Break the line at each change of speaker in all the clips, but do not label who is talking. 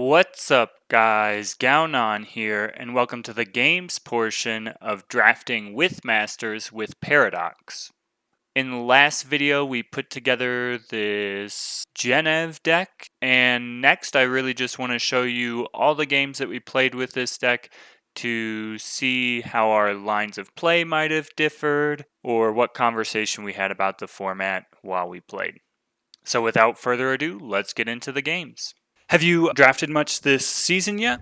What's up, guys? Gaonan here, and welcome to the games portion of Drafting with Masters with Paradox. In the last video, we put together this NICKV deck, and next I really just want to show you all the games that we played with this deck to see how our lines of play might have differed, or what conversation we had about the format while we played. So without further ado, let's get into the games. Have you drafted much this season yet?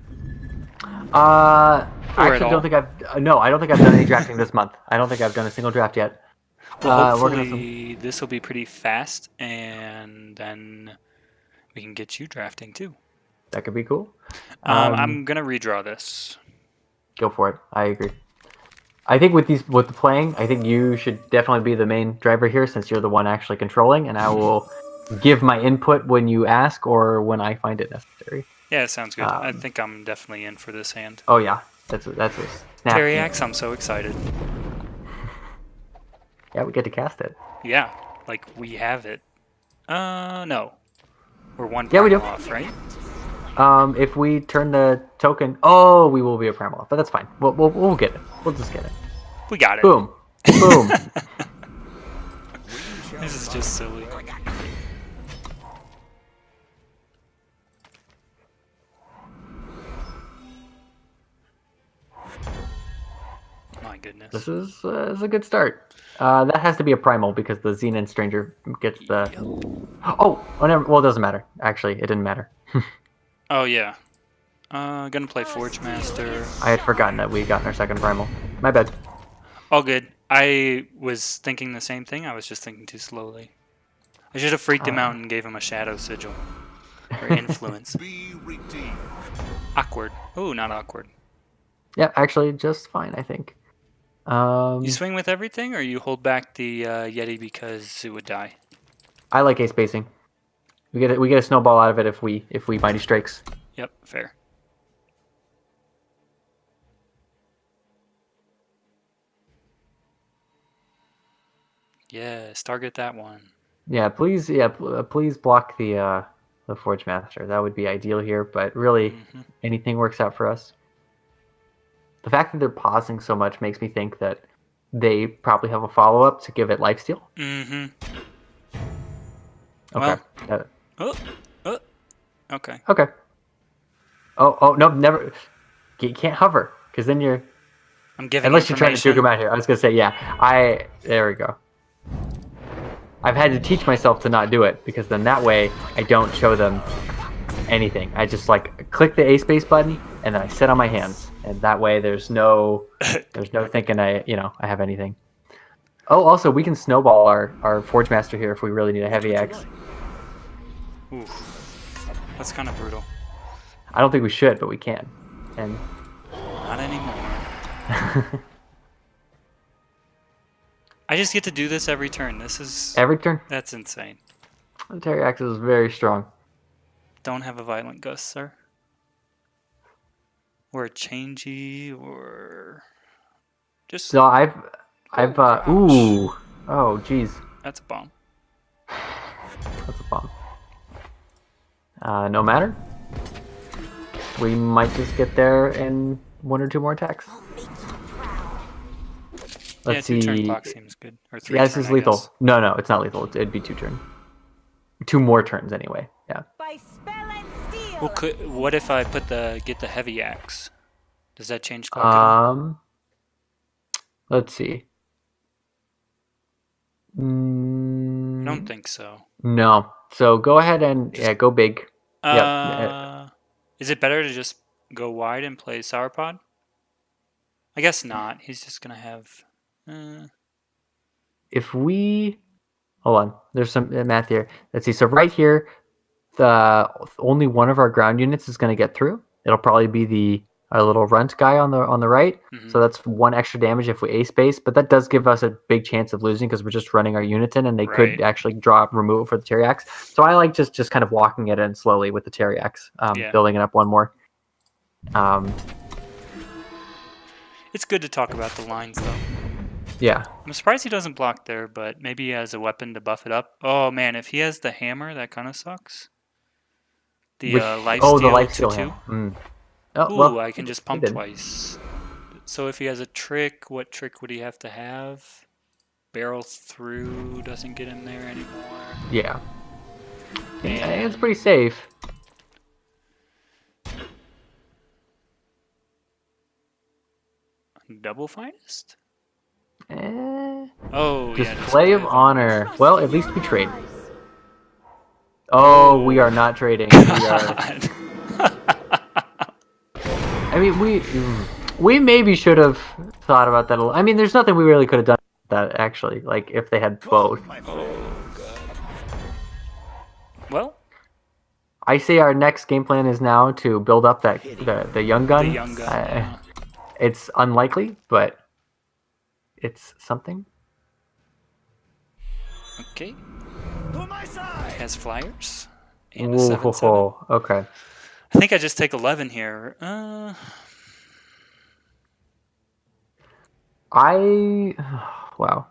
I actually don't think I don't think I've done any drafting this month. I don't think I've done a single draft yet.
Well, hopefully this will be pretty fast, and then we can get you drafting too.
That could be cool.
I'm gonna redraw this.
Go for it. I agree. I think with the playing, I think you should definitely be the main driver here since you're the one actually controlling, and I will give my input when you ask or when I find it necessary.
Yeah, sounds good. I think I'm definitely in for this hand.
Oh yeah, that's a snap.
Teriax, I'm so excited.
Yeah, we get to cast it.
Yeah, like we have it. No, we're one.
Yeah, we do.
Off, right?
If we turn the token, oh, we will be a primal, but that's fine. We'll get it. We'll just get it.
We got it.
Boom, boom.
This is just silly. My goodness.
This is a good start. That has to be a primal because the Xenon Stranger gets the... Oh, never. Well, it doesn't matter. Actually, it didn't matter.
Oh, yeah. Gonna play Forge Master.
I had forgotten that we had gotten our second primal. My bad.
All good. I was thinking the same thing. I was just thinking too slowly. I should have freaked him out and gave him a Shadow Sigil. Or Influence. Awkward. Ooh, not awkward.
Yeah, actually, just fine, I think.
You swing with everything, or you hold back the Yeti because it would die?
I like ace spacing. We get a snowball out of it if we Mighty Strikes.
Yep, fair. Yes, target that one.
Yeah, please. Yeah, please block the Forge Master. That would be ideal here, but really, anything works out for us. The fact that they're pausing so much makes me think that they probably have a follow-up to give it lifesteal.
Mm-hmm.
Okay.
Okay.
Okay. Oh, no, never. You can't hover, because then you're...
I'm giving
Unless you're trying to juke him out here. I was going to say, yeah. There we go. I've had to teach myself to not do it, because then that way I don't show them anything. I just, click the A-space button, and then I sit on my hands. And that way there's no thinking I have anything. Oh, also, we can snowball our Forge Master here if we really need a heavy axe.
Oof. That's kind of brutal.
I don't think we should, but we can. And
not anymore. I just get to do this every turn. This is...
Every turn?
That's insane.
The Teriax is very strong.
Don't have a Violent Gust, sir. Or a Changey, or... Just...
So I've ooh. Oh, jeez.
That's a bomb.
That's a bomb. No matter. We might just get there in one or two more attacks. Let's see.
2-turn clock seems good. Or 3
this is lethal. No, it's not lethal. It'd be 2 turn. 2 more turns anyway. Yeah.
By spell and steel.
Well, what if I get the heavy axe? Does that change clock?
Let's see.
I don't think so.
No. So go ahead and go big.
Is it better to just go wide and play Sauropod? I guess not. He's just gonna have.
If we hold on, there's some math here. Let's see. So right here, only one of our ground units is gonna get through. It'll probably be our little runt guy on the right. So that's 1 extra damage if we ace base, but that does give us a big chance of losing because we're just running our units in, and they could actually remove it for the Teriax. So I like just kind of walking it in slowly with the Teriax, building it up 1 more.
It's good to talk about the lines though.
Yeah.
I'm surprised he doesn't block there, but maybe he has a weapon to buff it up. Oh man, if he has the hammer, that kind of sucks. The
Which
life
the
steal
life
to
steal
2.
hammer. Mm. Oh,
Ooh,
well,
I can just
he
pump
did.
twice. So if he has a trick, what trick would he have to have? Barrel through doesn't get him there anymore.
Yeah.
And
It's pretty safe.
double finest?
Oh,
yeah.
display of honor. Well, at least we trade. Oh, we are not trading. We are. I mean, we maybe should have thought about that a little. I mean, there's nothing we really could have done with that actually. Like if they had both.
Oh god. Well,
I say our next game plan is now to build up that the young gun.
the young gun. Yeah.
It's unlikely, but it's something.
Okay. Has flyers. And a
Ooh,
7/7.
okay.
I think I just take 11 here.
Wow.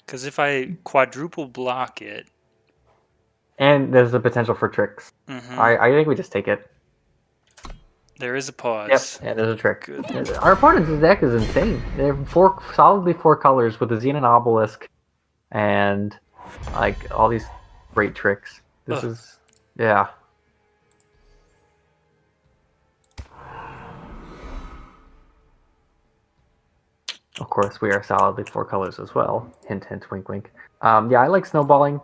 Because if I quadruple block it.
And there's the potential for tricks.
Mm-hmm.
I think we just take it.
There is a pause.
Yep, yeah, there's a trick.
Good.
Our opponent's deck is insane. They have solidly four colors with a Xenon obelisk and like all these great tricks. This is Of course, we are solidly four colors as well. Hint, hint, wink, wink. Yeah, I like snowballing.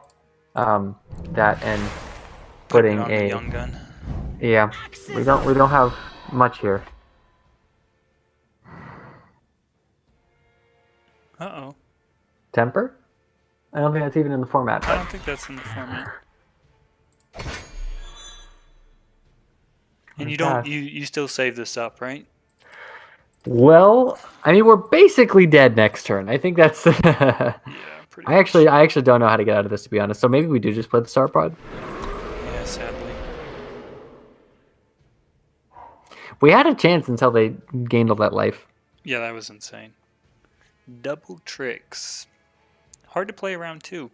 That and putting
on the young gun.
Yeah, we don't have much here.
Uh-oh.
Temper? I don't think that's even in the format.
I don't think that's in the format. And you don't you still save this up, right?
Well, I mean we're basically dead next turn. I think that's
Yeah, pretty
I actually don't know how to get out of this, to be honest. So maybe we do just play the star pod.
Yeah, sadly.
We had a chance until they gained all that life.
Yeah, that was insane. Double tricks. Hard to play around too.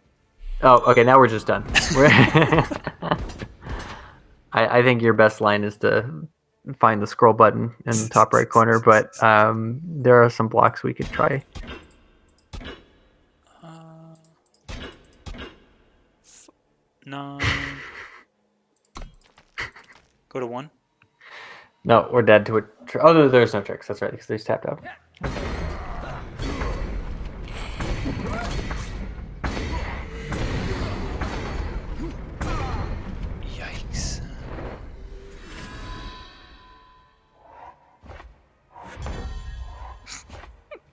Oh, okay, now we're just done. I think your best line is to find the scroll button in the top right corner, but there are some blocks we could try.
Nine. Go to 1.
No, we're dead to it. Oh, no, there's no tricks. That's right, because they just tapped out.
Yikes.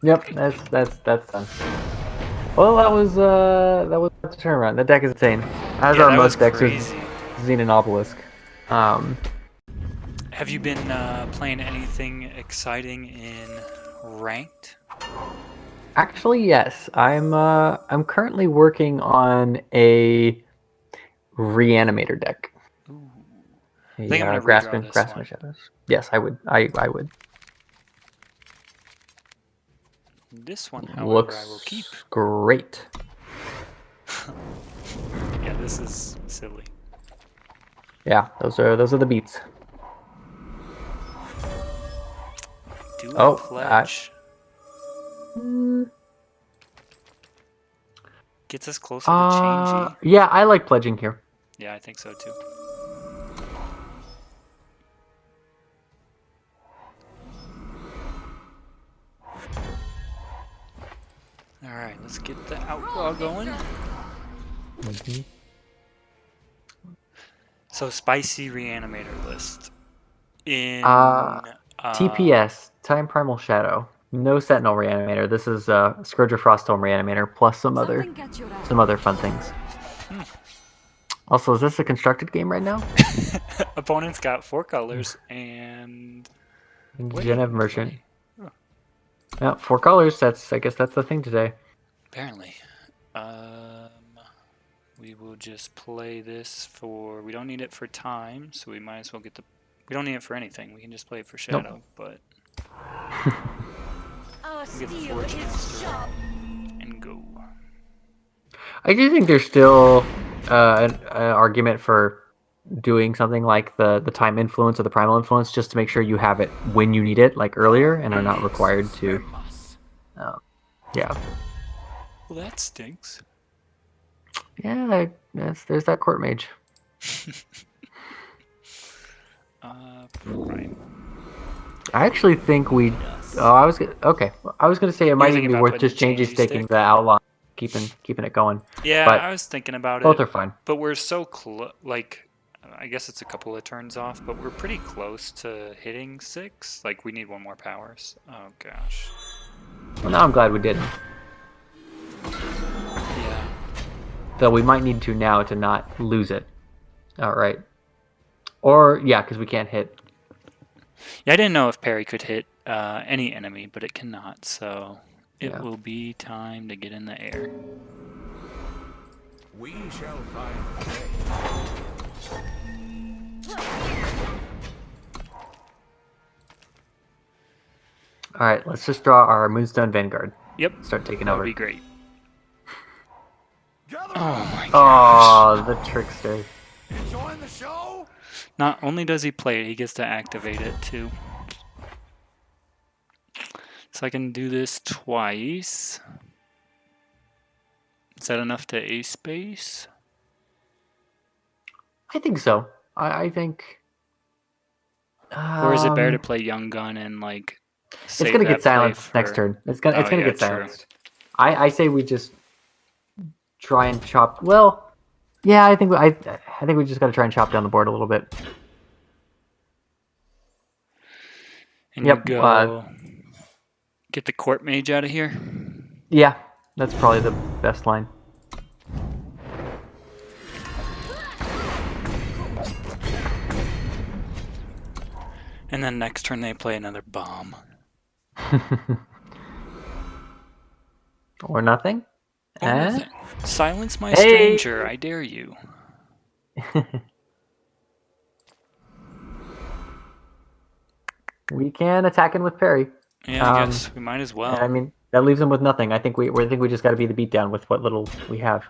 Yep, that's done. Well, that was the turnaround. That deck is insane. As
Yeah,
are
that was
most decks with
crazy.
Xenon Obelisk.
Have you been playing anything exciting in ranked?
Actually, yes. I'm currently working on a reanimator deck.
Ooh.
I
think I'm gonna
grasping
redraw this one.
shadows. Yes, I would. I would.
This one, however,
Looks
I will keep.
great.
Yeah, this is silly.
Yeah, those are the beats.
Do
Oh,
pledge. Gets us closer to changey.
Yeah, I like pledging here.
Yeah, I think so too. Alright, let's get the outlaw going. So, spicy reanimator list. In
TPS, Time Primal Shadow. No Sentinel Reanimator. This is Scourge of Frostholm Reanimator plus some other fun things. Also, is this a constructed game right now?
Opponent's got 4 colors and
Genev Merchant. Yeah, 4 colors. I guess that's the thing today.
apparently. We will just play this for. We don't need it for time, so we might as well get the. We don't need it for anything. We can just play it for shadow, but. Get the Forge and go.
I do think there's still an argument for doing something like the time influence or the primal influence, just to make sure you have it when you need it, like earlier, and are not required to. Yeah.
Well, that stinks.
Yeah, there's that court mage.
Prime.
I actually think we. Oh, I was okay. I was gonna say it might
thinking
even be
about
worth
putting
just
the
changing
changey
sticking
stick?
the outlaw, keeping it going.
Yeah,
But
I was thinking about
both
it.
are fine.
But we're so close. Like, I guess it's a couple of turns off, but we're pretty close to hitting 6. Like, we need one more powers. Oh gosh.
Well, now I'm glad we didn't.
Yeah.
Though we might need to now to not lose it. All right. Or yeah, because we can't hit.
Yeah, I didn't know if parry could hit any enemy, but it cannot. So it
Yeah.
will be time to get in the air.
We shall find a way.
All right. Let's just draw our Moonstone Vanguard.
Yep.
Start taking
That
over.
would be great.
Gather
Oh
round.
my gosh.
Oh, the trickster.
Enjoying the show?
Not only does he play it, he gets to activate it too. So I can do this twice. Is that enough to ace space?
I think so. I think.
Or is it better to play Young Gun and like save
It's gonna
that
get
play
silenced next
for-
turn. It's gonna
Oh,
get
yeah, true.
silenced. I say we just try and chop. Well, yeah, I think we just got to try and chop down the board a little bit.
And
Yep,
you go get the court mage out of here.
Yeah, that's probably the best line.
And then next turn they play another bomb.
Or nothing.
Or
Eh?
nothing. Silence my
Hey!
stranger, I dare you.
We can attack him with parry.
Yeah, I guess we might as well.
I mean, that leaves him with nothing. I think we just got to be the beatdown with what little we have.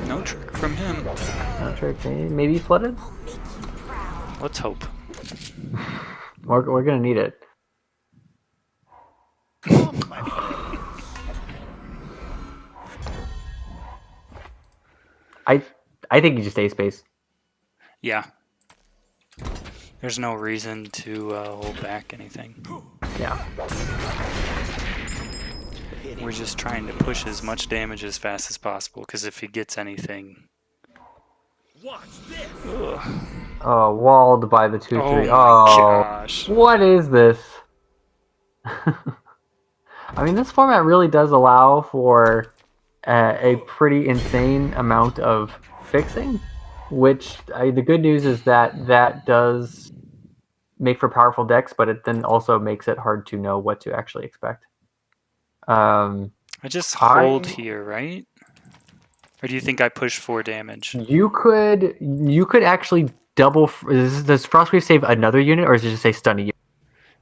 No trick from him.
Not sure. Maybe flooded.
Let's hope.
We're gonna need it.
Come, my friend.
I think you just ace space.
Yeah. There's no reason to hold back anything.
Yeah.
We're just trying to push as much damage as fast as possible, because if he gets anything...
Watch this.
Ugh.
Oh, walled by the 2/3.
Oh my
Oh,
gosh.
what is this? I mean, this format really does allow for a pretty insane amount of fixing, which the good news is that does make for powerful decks, but it then also makes it hard to know what to actually expect.
I just hold here, right? Or do you think I push 4 damage?
You could actually double. Does Frostwave save another unit, or does it just say stun a unit?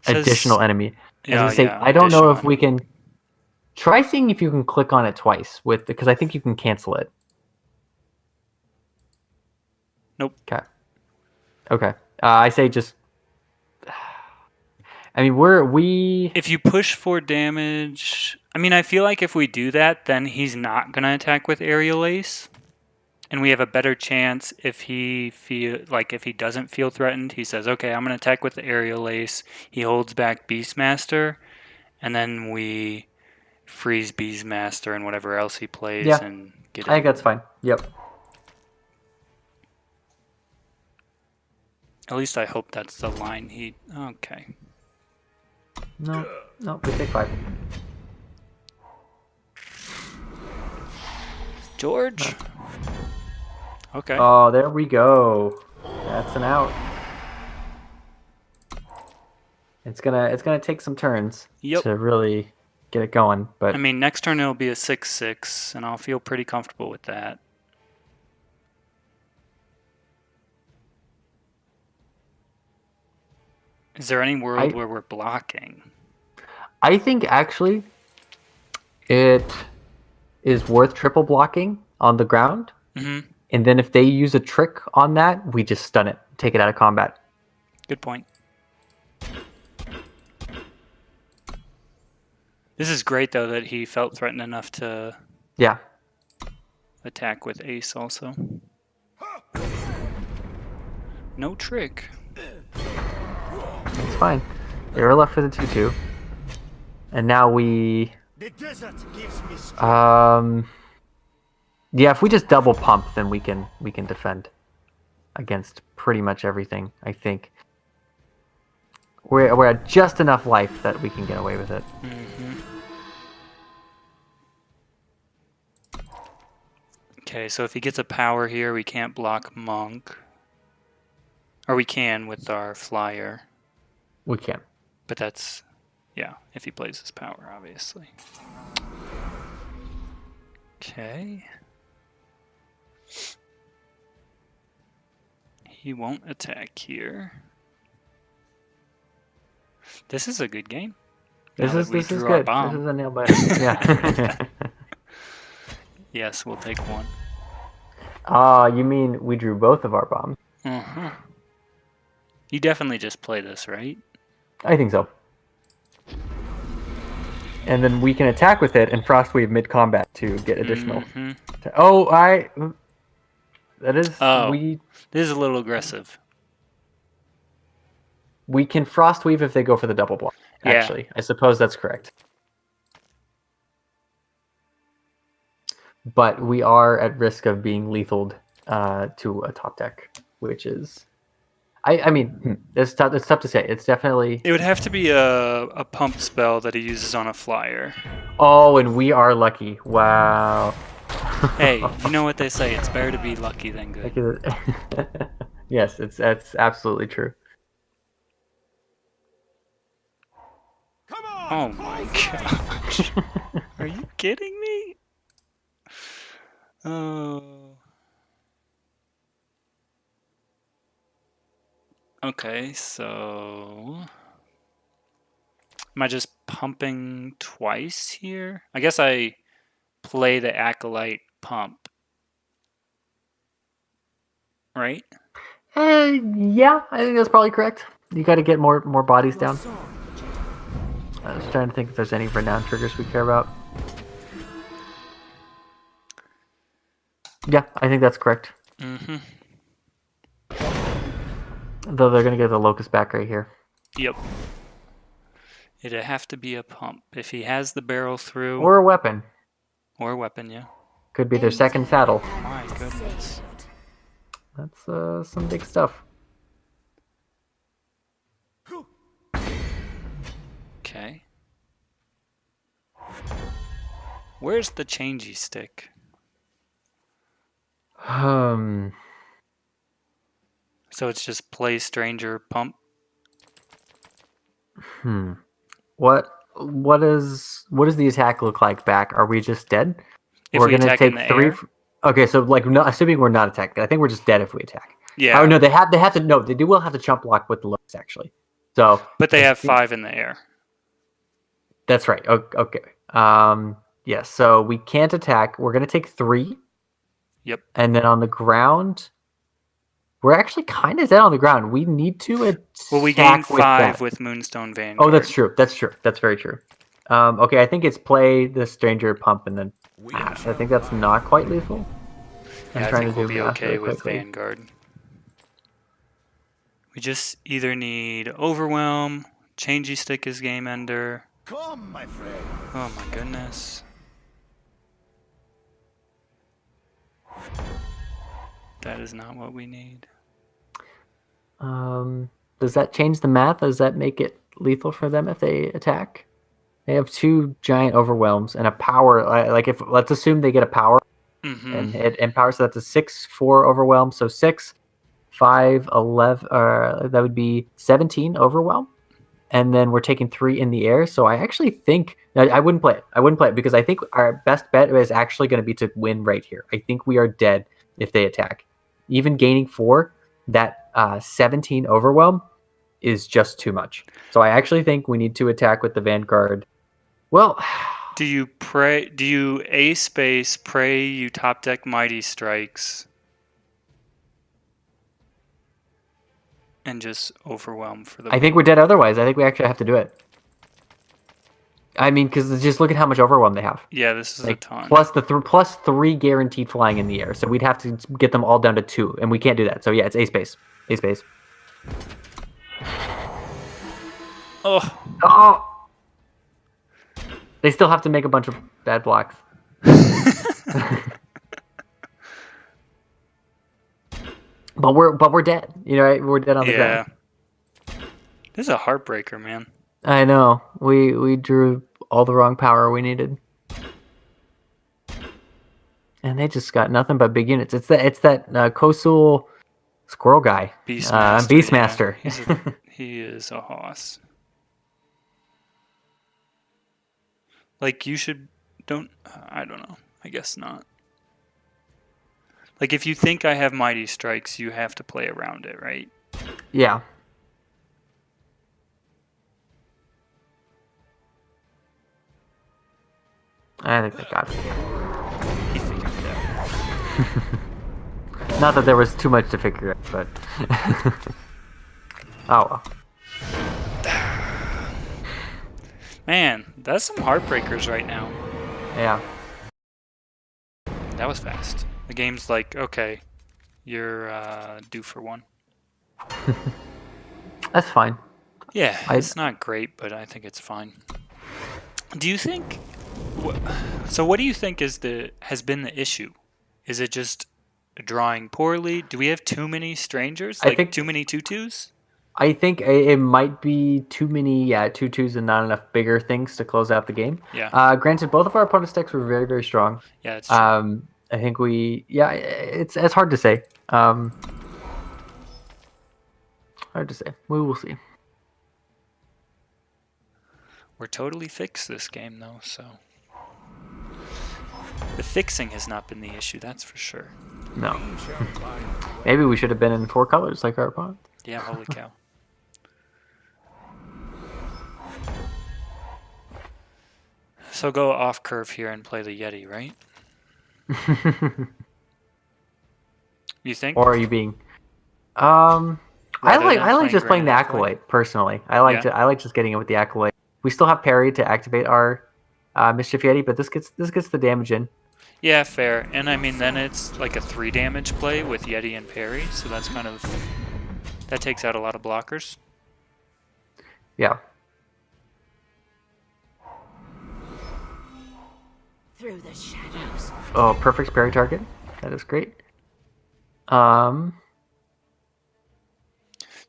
Says-
Additional enemy.
Yeah, yeah,
I don't know if
additional
we can try seeing if you can click on it twice because I think you can cancel it.
Nope.
Okay. I say just. I mean, we.
If you push 4 damage... I mean, I feel like if we do that, then he's not going to attack with Aerial Ace. And we have a better chance if he if he doesn't feel threatened, he says, okay, I'm going to attack with the Aerial Ace. He holds back Beastmaster, and then we freeze Beastmaster and whatever else he plays and get it.
I think that's fine. Yep.
At least I hope that's the line he... Okay.
No, we take 5.
George? Okay.
Oh, there we go. That's an out. It's gonna take some turns
Yep.
to really get it going, but
I mean, next turn it'll be a 6/6, and I'll feel pretty comfortable with that. Is there any world where we're blocking?
I think actually it is worth triple blocking on the ground.
Mm-hmm.
And then if they use a trick on that, we just stun it, take it out of combat.
Good point. This is great, though, that he felt threatened enough to
Yeah.
attack with Ace also. No trick.
It's fine. They were left with a 2-2. And now we...
The desert gives me strength.
Yeah, if we just double pump, then we can defend against pretty much everything, I think. We're at just enough life that we can get away with it.
Mm-hmm. Okay, so if he gets a power here, we can't block Monk. Or we can with our flyer.
We can.
But that's, yeah, if he plays his power, obviously. Okay. He won't attack here. This is a good game.
This
Now
is
that we
this is
drew our
good.
bomb.
This is a nail biter. Yeah.
Yes, we'll take one.
You mean we drew both of our bombs?
Uh-huh. You definitely just play this, right?
I think so. And then we can attack with it and Frostweave mid-combat to get additional.
Mm-hmm.
That is...
Oh.
We
This is a little aggressive.
can Frostweave if they go for the double block.
Yeah.
Actually, I suppose that's correct. But we are at risk of being lethaled to a top deck, which is... I mean, it's tough to say. It's definitely...
It would have to be a pump spell that he uses on a flyer.
Oh, and we are lucky. Wow.
Hey, you know what they say, it's better to be lucky than good.
Yes, that's absolutely true.
Come on!
Oh my gosh. Are you kidding me? Oh. Okay, so... Am I just pumping twice here? I guess I play the Acolyte pump. Right?
Yeah, I think that's probably correct. You got to get more bodies down. I was trying to think if there's any renown triggers we care about. Yeah, I think that's correct.
Mm-hmm.
Though they're going to get the Locust back right here.
Yep. It'd have to be a pump. If he has the barrel through...
Or a weapon.
Or a weapon, yeah.
Could be their second saddle.
My goodness.
That's some big stuff.
Okay. Where's the changey stick? So it's just play stranger pump?
What does the attack look like back? Are we just dead?
If
we're
we
gonna
attack
take
in the
3.
air?
Okay, so like no, assuming we're not attacking, I think we're just dead if we attack.
Yeah.
Oh no, they have to no, they will have to chump block with the looks actually. So
But they have 5 in the air.
that's right. Okay. Yes. So we can't attack. We're gonna take 3.
Yep.
And then on the ground, we're actually kind of dead on the ground. We need to attack.
Well, we gain
with
5
that.
with Moonstone Vanguard.
Oh, that's true. That's true. That's very true. Okay, I think it's play the stranger pump and then I think that's not quite lethal.
Yeah, I think we'll be okay with Vanguard. We just either need Overwhelm, Changey Stick is game ender.
Come, my friend.
Oh my goodness. That is not what we need.
Does that change the math? Does that make it lethal for them if they attack? They have 2 giant overwhelms and a power. Like if let's assume they get a power and it empowers, so that's a 6/4 overwhelm. So 6, 5, 11. That would be 17 overwhelm, and then we're taking 3 in the air. So I actually think I wouldn't play it. I wouldn't play it because I think our best bet is actually going to be to win right here. I think we are dead if they attack. Even gaining 4, that 17 overwhelm is just too much. So I actually think we need to attack with the Vanguard. Well,
Do you pray? Do you A space pray you top deck Mighty Strikes and just overwhelm for the?
I think we're dead otherwise. I think we actually have to do it. I mean, because just look at how much overwhelm they have.
Yeah, this is a
Like
ton.
plus 3 guaranteed flying in the air. So we'd have to get them all down to 2, and we can't do that. So yeah, it's A space. A space.
Oh,
Oh. They still have to make a bunch of bad blocks. But we're dead. You know, right? We're dead on the ground.
yeah. This is a heartbreaker, man.
I know. We drew all the wrong power we needed. And they just got nothing but big units. It's that coastal squirrel guy.
Beastmaster.
Beastmaster.
Yeah. He is a hoss. Like, you should... I don't know. I guess not. Like, if you think I have Mighty Strikes, you have to play around it, right?
Yeah. I think they got it.
He figured it out.
Not that there was too much to figure out, but... oh well.
Man, that's some heartbreakers right now.
Yeah.
That was fast. The game's like, okay, you're due for one.
That's fine.
Yeah, it's not great, but I think it's fine. Do you think... So what do you think has been the issue? Is it just drawing poorly? Do we have too many strangers?
I
Like,
think-
too many tutus?
I think it might be too many 2/2s and not enough bigger things to close out the game.
Yeah.
Granted, both of our opponent's decks were very, very strong.
Yeah, it's true.
I think it's hard to say. Hard to say. We will see.
We're totally fixed this game, though, so... The fixing has not been the issue, that's for sure.
No. Maybe we should have been in 4 colors like our opponent.
Yeah, holy cow. So go off curve here and play the Yeti, right? You think?
Or are you being? I
Rather
like
than
just playing the
Grand
acolyte personally. I like just getting it with the acolyte. We still have parry to activate our Mischief Yeti, but this gets the damage in.
Yeah, fair. And I mean, then it's like a 3 damage play with Yeti and parry, so that's kind of... That takes out a lot of blockers.
Yeah.
Through the shadows.
Oh, perfect parry target. That is great. So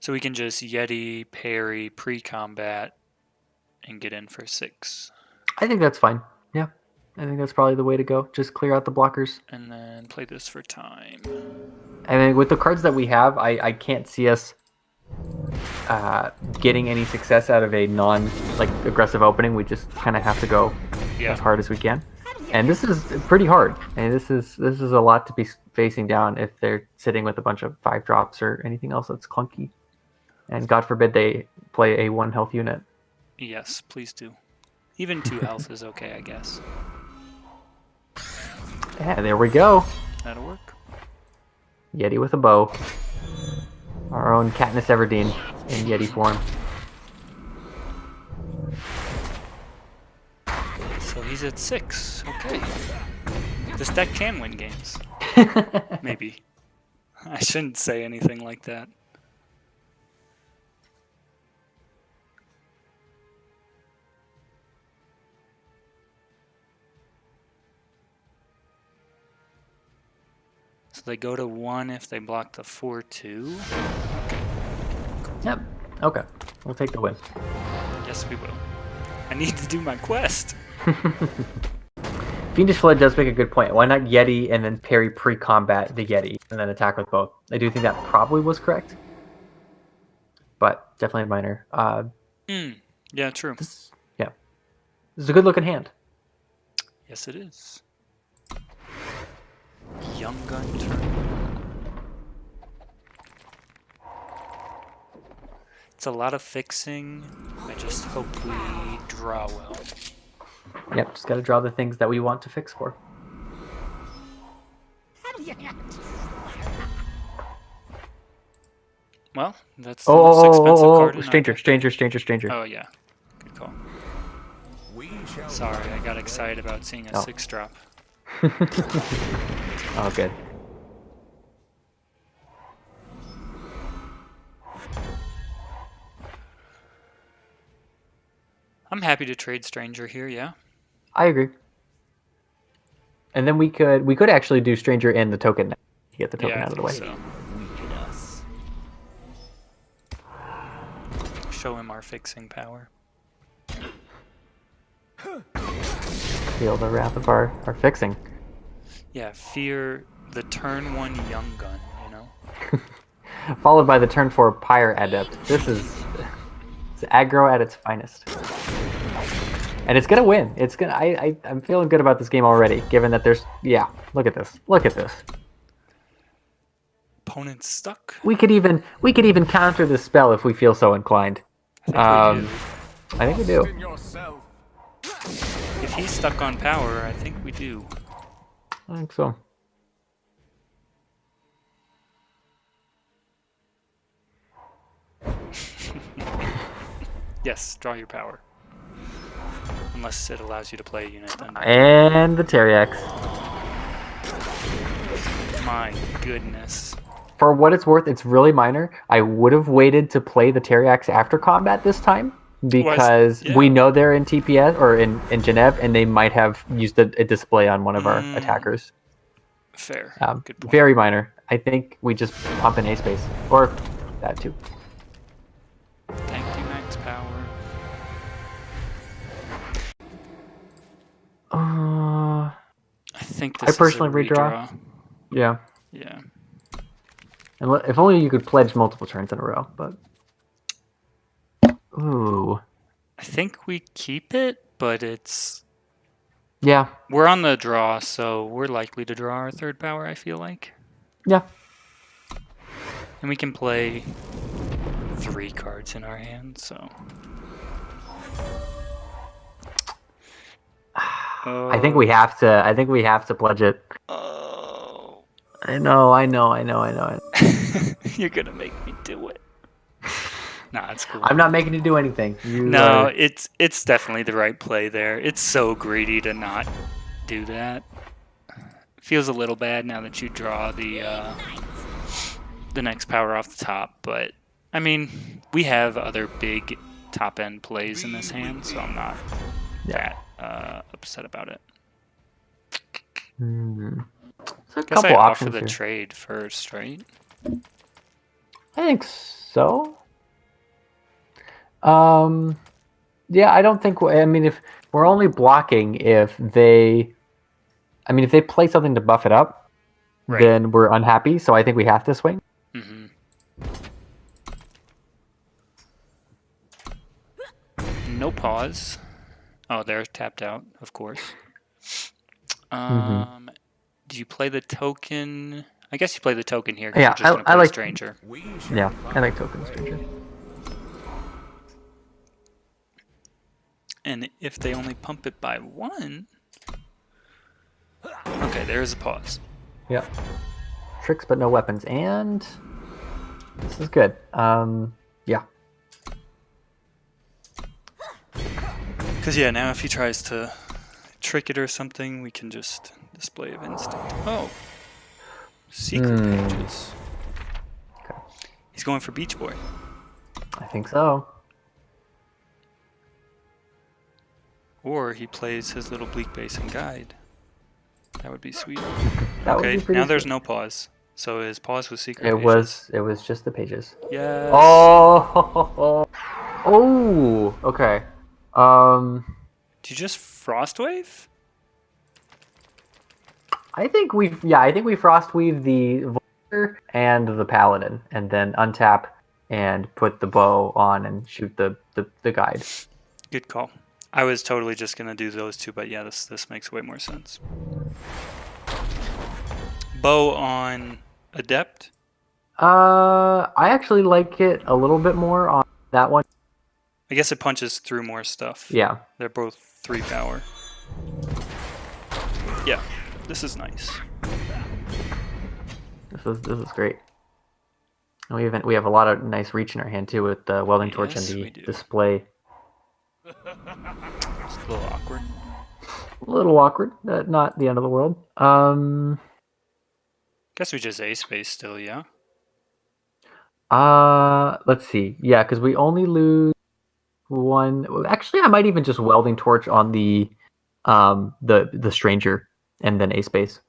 we can just Yeti, parry, pre-combat, and get in for 6.
I think that's fine. Yeah. I think that's probably the way to go. Just clear out the blockers.
And then play this for time.
I mean, with the cards that we have, I can't see us getting any success out of a aggressive opening. We just kind of have to go as hard as we can. And this is pretty hard. And this is a lot to be facing down if they're sitting with a bunch of 5 drops or anything else that's clunky. And God forbid they play a 1 health unit.
Yes, please do. Even 2 health is okay, I guess.
Yeah, there we go.
That'll work.
Yeti with a bow. Our own Katniss Everdeen in Yeti form.
So he's at 6. Okay. This deck can win games. Maybe. I shouldn't say anything like that. So they go to 1 if they block the 4/2. Okay.
Yep. Okay. We'll take the win.
Yes, we will. I need to do my quest.
Fiendish Flood does make a good point. Why not Yeti and then parry pre-combat the Yeti and then attack with both? I do think that probably was correct. But definitely minor.
Yeah, true.
This is a good looking hand.
Yes, it is. Young gun turn. It's a lot of fixing. I just hope we draw well.
Yep, just gotta draw the things that we want to fix for.
Well, that's the most expensive card in our
stranger,
deck.
stranger.
Oh yeah, good call.
We shall
Sorry, I got excited about seeing a
Oh.
6-drop.
Oh, good.
I'm happy to trade Stranger here, yeah.
I agree. And then we could actually do stranger and the token to get the token
Yeah, I
out of the way.
think so.
weaken us.
Show him our fixing power.
Feel the wrath of our fixing.
Yeah, fear the turn 1 Young Gun, you know?
Followed by the turn 4 Pyre Adept. This is it's aggro at its finest. And it's gonna win. It's gonna. I'm feeling good about this game already, given that there's. Yeah, look at this. Look at this.
Opponent's stuck.
We could even counter the spell if we feel so inclined.
I think we do.
I think we do.
In yourself.
If he's stuck on power, I think we do.
I think so.
Yes, draw your power. Unless it allows you to play a unit, then.
And the Teriax.
My goodness.
For what it's worth, it's really minor. I would have waited to play the Teriax after combat this time because
yeah.
we know they're in TPS or in Genève, and they might have used a display on one of our attackers.
Fair. Good point.
Very minor. I think we just pump an A space. Or that too.
Thank you, Max Power. I think this
personally
is a redraw.
Yeah.
Yeah.
And if only you could pledge multiple turns in a row, but... Ooh.
I think we keep it, but it's...
Yeah.
We're on the draw, so we're likely to draw our 3rd power, I feel like.
Yeah.
And we can play 3 cards in our hand, so...
I think we have to pledge it.
Oh.
I know.
You're gonna make me do it. Nah, it's cool.
I'm not making you do anything.
No, it's definitely the right play there. It's so greedy to not do that. Feels a little bad now that you draw the next power off the top, but I mean, we have other big top end plays in this hand, so I'm not that upset about it.
There's a
Guess I
couple
offer
options
the
here.
trade first, right?
I think so. Yeah, I don't think. I mean, if we're only blocking if they play something to buff it up,
Right.
then we're unhappy. So I think we have to swing.
Mm-hmm. No pause. Oh, they're tapped out, of course. Do you play the token? I guess you play the token here because
Yeah,
you're just going to play
like-
Stranger.
Yeah, I like token stranger.
And if they only pump it by 1... Okay, there's a pause.
Yeah. Tricks but no weapons, and this is good. Yeah.
Because, yeah, now if he tries to trick it or something, we can just display of instinct. Oh. Secret pages.
Okay.
He's going for Beach Boy.
I think so.
Or he plays his little Bleak Basin Guide. That would be sweet.
That would
Okay,
be pretty
now there's
sweet.
no pause. So his pause was secret
It
pages.
was just the pages.
Yes.
Oh. Oh. Okay.
Did you just Frostwave?
I think we frostweave the Vulture and the Paladin, and then untap and put the bow on and shoot the guide.
Good call. I was totally just gonna do those two, but yeah, this makes way more sense. Bow on Adept.
I actually like it a little bit more on that one.
I guess it punches through more stuff.
Yeah.
They're both 3 power. Yeah, this is nice.
This is great. And we have a lot of nice reach in our hand too with the welding torch and
Yes,
the
we do.
display.
It's a little awkward.
A little awkward. Not the end of the world.
Guess we just A-space still, yeah?
Let's see. Yeah, because we only lose one. Actually, I might even just welding torch on the stranger and then A-space.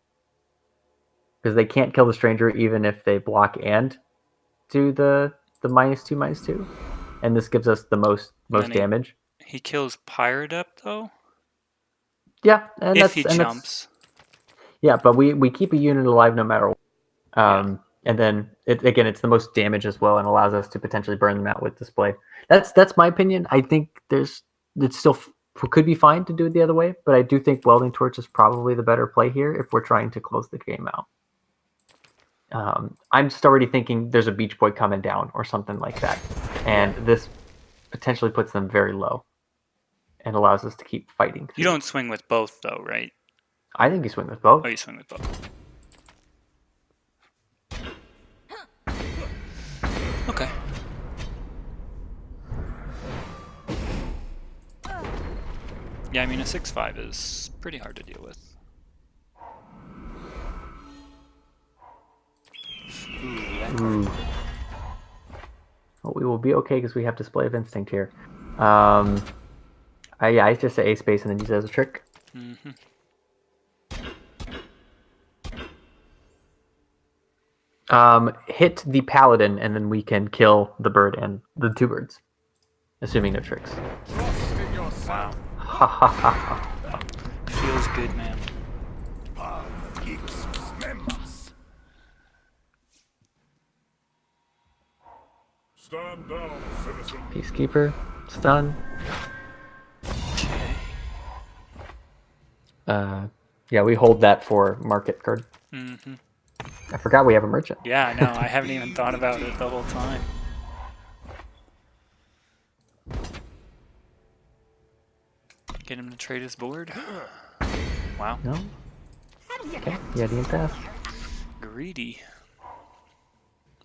Because they can't kill the stranger even if they block and do the -2/-2. And this gives us the most damage.
He kills Pirate up though?
Yeah, and
If he
that's
jumps.
yeah, but we keep a unit alive no matter what. And then it's the most damage as well, and allows us to potentially burn them out with display. That's my opinion. I think it still could be fine to do it the other way, but I do think welding torch is probably the better play here if we're trying to close the game out. I'm just already thinking there's a beach boy coming down or something like that, and this potentially puts them very low and allows us to keep fighting.
You don't swing with both though, right?
I think you swing with both.
Oh, you swing with both. Okay. Yeah, I mean a 6/5 is pretty hard to deal with.
Ooh. Well, we will be okay because we have display of instinct here. Yeah, I just say A-space and then use it as a trick.
Mm-hmm.
Hit the paladin and then we can kill the bird and the 2 birds, assuming no tricks.
Wow. Feels good, man.
Stand down, citizen.
Peacekeeper, stun. Yeah, we hold that for market card.
Mm-hmm.
I forgot we have a merchant.
Yeah, I know. I haven't even thought about it the whole time. Get him to trade his board. Wow.
No? Okay, yeah, didn't pass.
Greedy.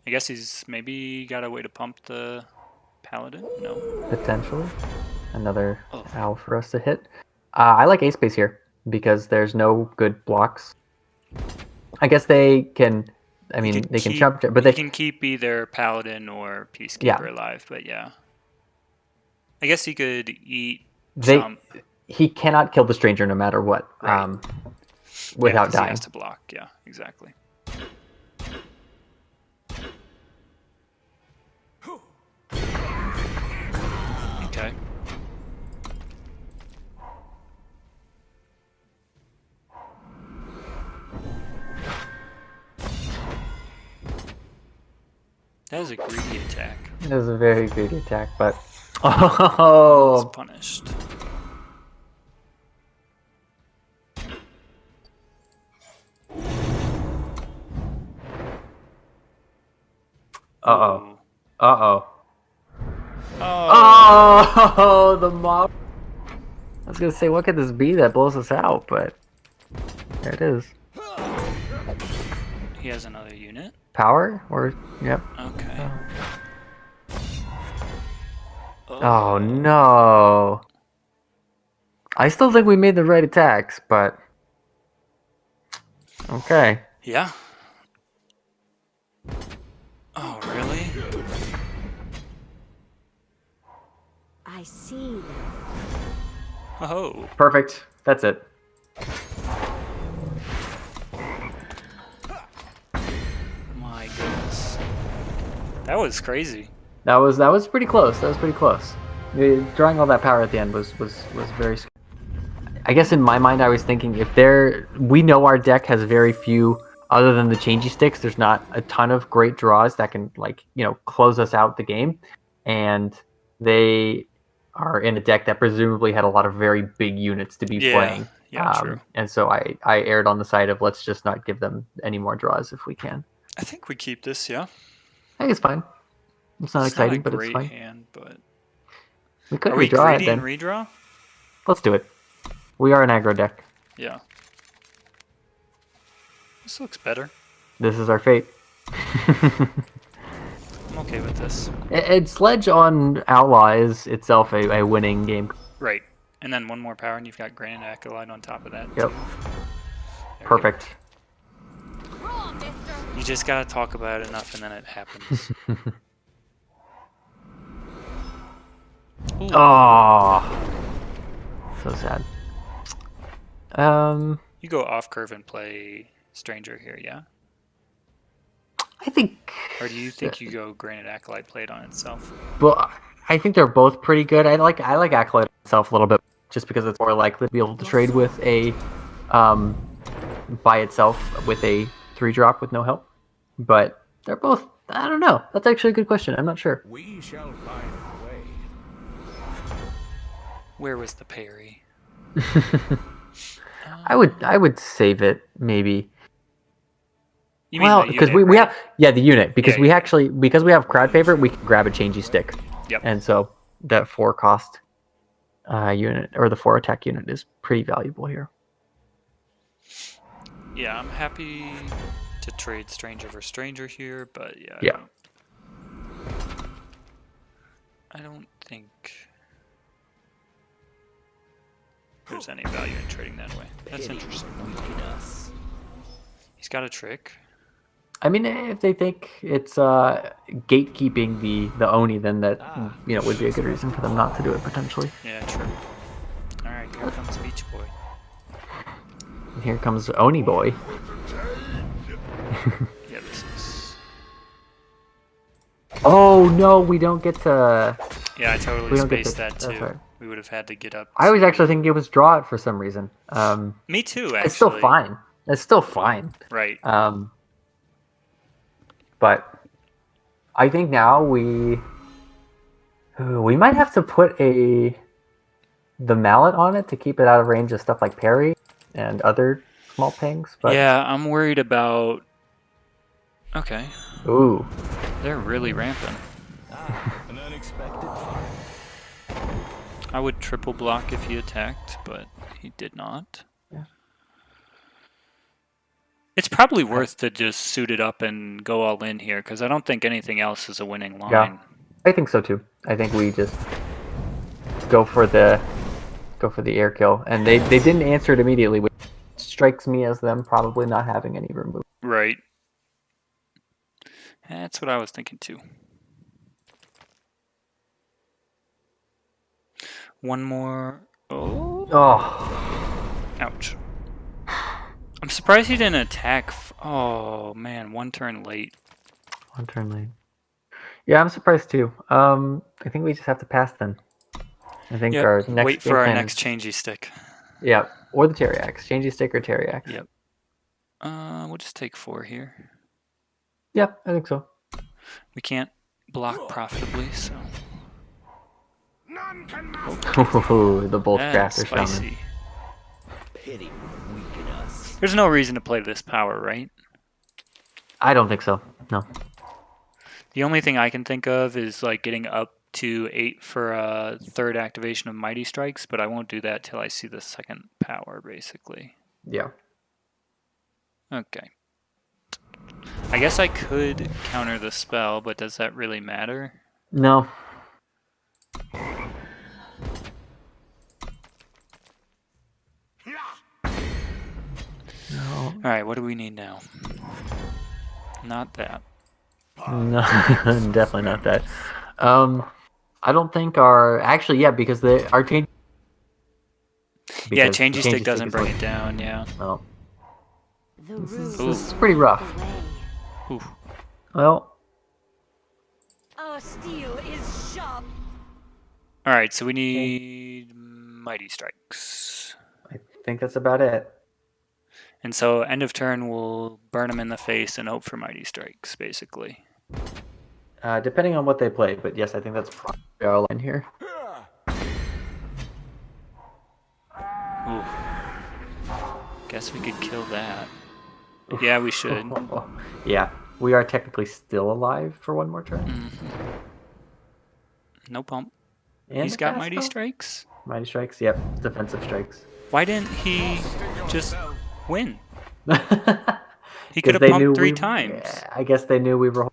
I guess he's maybe got a way to pump the paladin? No.
Potentially. Another owl for us to hit. I like A-space here because there's no good blocks. I guess they can. I mean, they can jump, but they
can keep either paladin or peacekeeper alive. But yeah, I guess he could eat. Jump.
He cannot kill the stranger no matter what.
Right.
Without dying.
He has to block. Yeah, exactly. Okay. That was a greedy attack.
It was a very greedy attack, but oh,
it's punished.
Uh-oh. Uh-oh.
Oh.
Oh, the mob. I was gonna say, what could this be that blows us out, but there it is.
He has another unit.
Power? Or, yep.
Okay.
Oh, no. I still think we made the right attacks, but... Okay.
Yeah. Oh, really?
I see them.
Oh.
Perfect. That's it.
My goodness. That was crazy.
That was pretty close. That was pretty close. Drawing all that power at the end was very... I guess in my mind I was thinking we know our deck has very few, other than the changey sticks, there's not a ton of great draws that can close us out the game, and they are in a deck that presumably had a lot of very big units to be playing.
Yeah, true.
And so I erred on the side of let's just not give them any more draws if we can.
I think we keep this, yeah.
I think it's fine. It's not exciting, but it's fine.
Hand, but
We could
Are we
redraw it
greedy and
then.
redraw?
Let's do it. We are an aggro deck.
Yeah. This looks better.
This is our fate.
I'm okay with this.
And Sledge on Outlaw is itself a winning game.
Right. And then one more power, and you've got Granite Acolyte on top of that.
Yep.
Too. There we go.
Perfect.
You just gotta talk about it enough, and then it happens. Ooh.
Oh, so sad.
You go off curve and play Stranger here, yeah?
I think.
Or do you think you go Granite Acolyte, play it on itself?
Well, I think they're both pretty good. I like Acolyte itself a little bit, just because it's more likely to be able to trade with a, by itself with a 3-drop with no help. But they're both. I don't know. That's actually a good question. I'm not sure.
We shall find a way.
Where was the parry?
I would save it maybe.
You mean
Well,
the
because
unit,
we
right?
have the unit because
Yeah,
we
yeah.
actually because we have crowd favorite we can grab a changey stick.
Yep.
And so that 4 cost unit or the 4 attack unit is pretty valuable here.
Yeah, I'm happy to trade Stranger for Stranger here, but yeah.
Yeah.
I don't think there's any value in trading that way. That's interesting. He's got a trick.
I mean, if they think it's gatekeeping the Oni, then that would be a good reason for them not to do it potentially.
Yeah, true. All right, here comes Beach Boy.
And here comes Oni Boy.
Yeah, this is.
Oh no, we don't get to.
Yeah, I totally
We don't get
spaced
to-
that
that's
too.
right.
We would have had to get up.
I was
to-
actually thinking it was draw it for some reason.
Me too, actually.
It's still fine. It's still fine.
Right.
But I think now we might have to put the mallet on it to keep it out of range of stuff like parry and other small pings. But
Yeah, I'm worried about. Okay,
ooh,
they're really rampant.
An unexpected find.
I would triple block if he attacked, but he did not.
Yeah.
It's probably worth to just suit it up and go all in here, because I don't think anything else is a winning line.
Yeah. I think so too. I think we just go for the air kill, and they didn't answer it immediately, which strikes me as them probably not having any remove.
Right. That's what I was thinking too. One more. Oh.
Oh,
Ouch. I'm surprised he didn't attack. Oh man, one turn late.
one turn lane. Yeah, I'm surprised too. I think we just have to pass then. I think
Yep.
our next
Wait for
game
our
plan
next
is-
changey stick.
Yeah, or the Terry-Axe. Changey stick or Terry-Axe.
Yep. We'll just take 4 here.
Yeah, I think so.
We can't block profitably, so
None can master.
The bolt
that's
crafter shaman.
spicy.
Pity would weaken us.
There's no reason to play this power, right?
I don't think so. No.
The only thing I can think of is like getting up to 8 for a 3rd activation of Mighty Strikes, but I won't do that till I see the 2nd power, basically.
Yeah.
Okay. I guess I could counter the spell, but does that really matter?
No. No.
Alright, what do we need now? Not that.
No. Definitely not that. I don't think our actually because our change.
Yeah,
because
changey
the
stick doesn't
is
bring
like-
it down, yeah.
Oh.
The
This
room
is pretty rough.
away.
Oof.
Well,
Our steel is sharp.
Alright, so we need Mighty Strikes.
I think that's about it.
And so end of turn, we'll burn them in the face and hope for Mighty Strikes, basically.
Depending on what they play, but yes, I think that's probably our line here.
Ooh. Guess we could kill that. Yeah, we should.
Yeah, we are technically still alive for one more turn.
No pump.
And
He's
a
got
fast
Mighty
spell?
Strikes?
Mighty Strikes, yep. Defensive Strikes.
Why didn't he just win? He could
Because
have
they knew
pumped 3
we.
times.
I guess they knew we were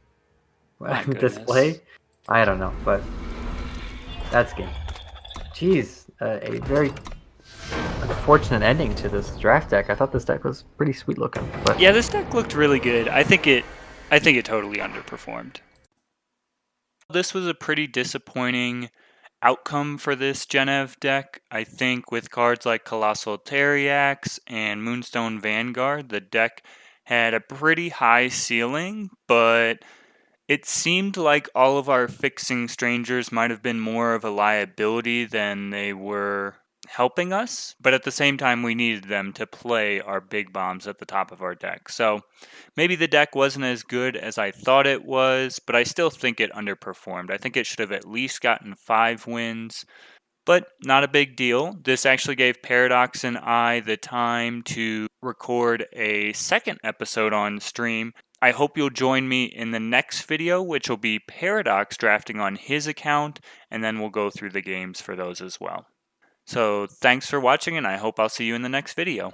My
display.
goodness.
I don't know, but that's game. Jeez, a very unfortunate ending to this draft deck. I thought this deck was pretty sweet looking, but
Yeah, this deck looked really good. I think it totally underperformed. This was a pretty disappointing outcome for this Genev deck. I think with cards like Colossal Teriax and Moonstone Vanguard, the deck had a pretty high ceiling, but it seemed like all of our fixing strangers might have been more of a liability than they were helping us, but at the same time we needed them to play our big bombs at the top of our deck. So maybe the deck wasn't as good as I thought it was, but I still think it underperformed. I think it should have at least gotten 5 wins, but not a big deal. This actually gave Paradox and I the time to record a second episode on stream. I hope you'll join me in the next video, which will be Paradox drafting on his account, and then we'll go through the games for those as well. So thanks for watching, and I hope I'll see you in the next video.